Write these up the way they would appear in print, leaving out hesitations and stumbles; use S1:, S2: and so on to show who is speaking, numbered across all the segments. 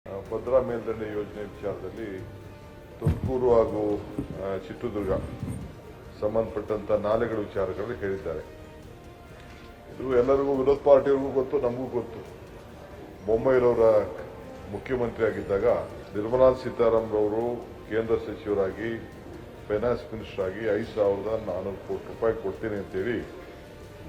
S1: ಭದ್ರಾ ಮೇಲ್ದಂಡೆ ಯೋಜನೆ ವಿಚಾರದಲ್ಲಿ ತುಮಕೂರು ಹಾಗೂ ಚಿತ್ರದುರ್ಗ ಸಂಬಂಧಪಟ್ಟಂತ ನಾಲೆಗಳ ವಿಚಾರಗಳಲ್ಲಿ ಹೇಳಿದ್ದಾರೆ. ಇದು ಎಲ್ಲರಿಗೂ ವಿರೋಧ ಪಾರ್ಟಿಯವರಿಗೂ ಗೊತ್ತು, ನಮಗೂ ಗೊತ್ತು. ಬೊಮ್ಮಾಯಿರವರ ಮುಖ್ಯಮಂತ್ರಿ ಆಗಿದ್ದಾಗ ನಿರ್ಮಲಾ ಸೀತಾರಾಮನ್ ಅವರು ಕೇಂದ್ರ ಸಚಿವರಾಗಿ ಫೈನಾನ್ಸ್ ಮಿನಿಸ್ಟರ್ ಆಗಿ 5,400 ಕೋಟಿ ರೂಪಾಯಿ ಕೊಡ್ತೀನಿ ಅಂತೇಳಿ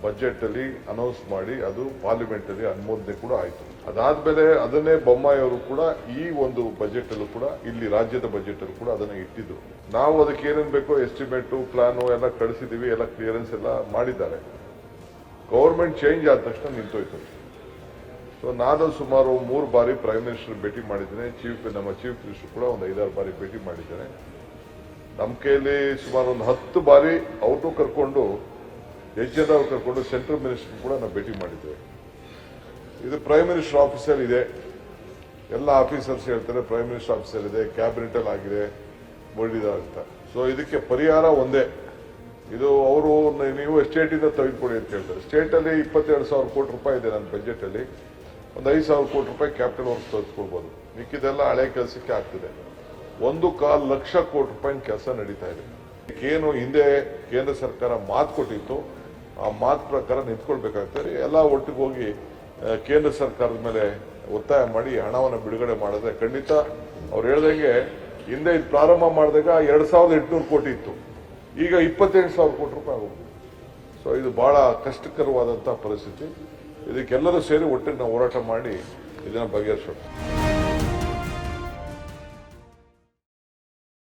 S1: ಬಜೆಟ್ ಅಲ್ಲಿ ಅನೌನ್ಸ್ ಮಾಡಿ ಅದು ಪಾರ್ಲಿಮೆಂಟ್ ಅಲ್ಲಿ ಅನುಮೋದನೆ ಕೂಡ ಆಯಿತು. ಅದಾದ್ಮೇಲೆ ಅದನ್ನೇ ಬೊಮ್ಮಾಯಿ ಅವರು ಕೂಡ ಈ ಒಂದು ಬಜೆಟ್ ಅಲ್ಲೂ ಕೂಡ ಇಲ್ಲಿ ರಾಜ್ಯದ ಬಜೆಟ್ ಅಲ್ಲೂ ಕೂಡ ಅದನ್ನ ಇಟ್ಟಿದ್ರು. ನಾವು ಅದಕ್ಕೆ ಏನೇನು ಬೇಕೋ ಎಸ್ಟಿಮೇಟು ಪ್ಲಾನು ಎಲ್ಲ ಕಳಿಸಿದೀವಿ, ಎಲ್ಲ ಕ್ಲಿಯರೆನ್ಸ್ ಎಲ್ಲ ಮಾಡಿದ್ದಾರೆ. ಗವರ್ಮೆಂಟ್ ಚೇಂಜ್ ಆದ ತಕ್ಷಣ ನಿಂತೋಯ್ತು. ಸೊ ನಾನು ಸುಮಾರು 3 ಬಾರಿ ಪ್ರೈಮ್ ಮಿನಿಸ್ಟರ್ ಭೇಟಿ ಮಾಡಿದ್ದೇನೆ. ನಮ್ಮ ಚೀಫ್ ಮಿನಿಸ್ಟರ್ ಕೂಡ ಒಂದು 5-6 ಬಾರಿ ಭೇಟಿ ಮಾಡಿದ್ದೇನೆ. ನಮ್ಮ ಕೈಯಲ್ಲಿ ಸುಮಾರು ಒಂದು 10 ಬಾರಿ ಔಟು ಕರ್ಕೊಂಡು ಹೆಚ್ಚಿನವ್ರು ಕರ್ಕೊಂಡು ಸೆಂಟ್ರಲ್ ಮಿನಿಸ್ಟರ್ ಕೂಡ ನಾವು ಭೇಟಿ ಮಾಡಿದ್ದೇವೆ. ಇದು ಪ್ರೈಮ್ ಮಿನಿಸ್ಟರ್ ಆಫೀಸರ್ ಇದೆ, ಎಲ್ಲ ಆಫೀಸರ್ಸ್ ಹೇಳ್ತಾರೆ ಪ್ರೈಮ್ ಮಿನಿಸ್ಟರ್ ಆಫೀಸರ್ ಇದೆ, ಕ್ಯಾಬಿನೆಟ್ ಅಲ್ಲಿ ಆಗಿದೆ, ಮಾಡಿದ ಅಂತ. ಸೊ ಇದಕ್ಕೆ ಪರಿಹಾರ ಒಂದೇ. ಇದು ಅವರು ನೀವು ಸ್ಟೇಟ್ ಇಂದ ತೆಗೆದುಕೊಡಿ ಅಂತ ಹೇಳ್ತಾರೆ. ಸ್ಟೇಟ್ ಅಲ್ಲಿ 22,000 ಕೋಟಿ ರೂಪಾಯಿ ಇದೆ ನನ್ನ ಬಜೆಟ್ ಅಲ್ಲಿ. ಒಂದು 5,000 ಕೋಟಿ ರೂಪಾಯಿ ಕ್ಯಾಪಿಟಲ್ ವರ್ಕ್ಸ್ ತೆಗೆದುಕೊಳ್ಬಹುದು. ಮಿಕ್ಕಿದೆಲ್ಲ ಹಳೆ ಕೆಲಸಕ್ಕೆ ಆಗ್ತಿದೆ. 1.25 ಲಕ್ಷ ಕೋಟಿ ರೂಪಾಯಿ ಕೆಲಸ ನಡೀತಾ ಇದೆ. ಏನು ಹಿಂದೆ ಕೇಂದ್ರ ಸರ್ಕಾರ ಮಾತು ಕೊಟ್ಟಿತ್ತು, ಆ ಮಾತು ಪ್ರಕಾರ ನಿಂತ್ಕೊಳ್ಬೇಕಾಗ್ತದೆ. ಎಲ್ಲ ಒಟ್ಟಿಗೆ ಹೋಗಿ ಕೇಂದ್ರ ಸರ್ಕಾರದ ಮೇಲೆ ಒತ್ತಾಯ ಮಾಡಿ ಹಣವನ್ನು ಬಿಡುಗಡೆ ಮಾಡಿದ್ರೆ ಖಂಡಿತ ಅವ್ರು ಹೇಳ್ದಂಗೆ ಹಿಂದೆ ಇದು ಪ್ರಾರಂಭ ಮಾಡಿದಾಗ 2,800 ಕೋಟಿ ಇತ್ತು, ಈಗ 28,000 ಕೋಟಿ ರೂಪಾಯಿ ಆಗೋದು. ಸೊ ಇದು ಬಹಳ ಕಷ್ಟಕರವಾದಂತಹ ಪರಿಸ್ಥಿತಿ. ಇದಕ್ಕೆಲ್ಲರೂ ಸೇರಿ ಒಟ್ಟಿಗೆ ನಾವು ಹೋರಾಟ ಮಾಡಿ ಇದನ್ನು ಬಗೆಹರಿಸೋಣ.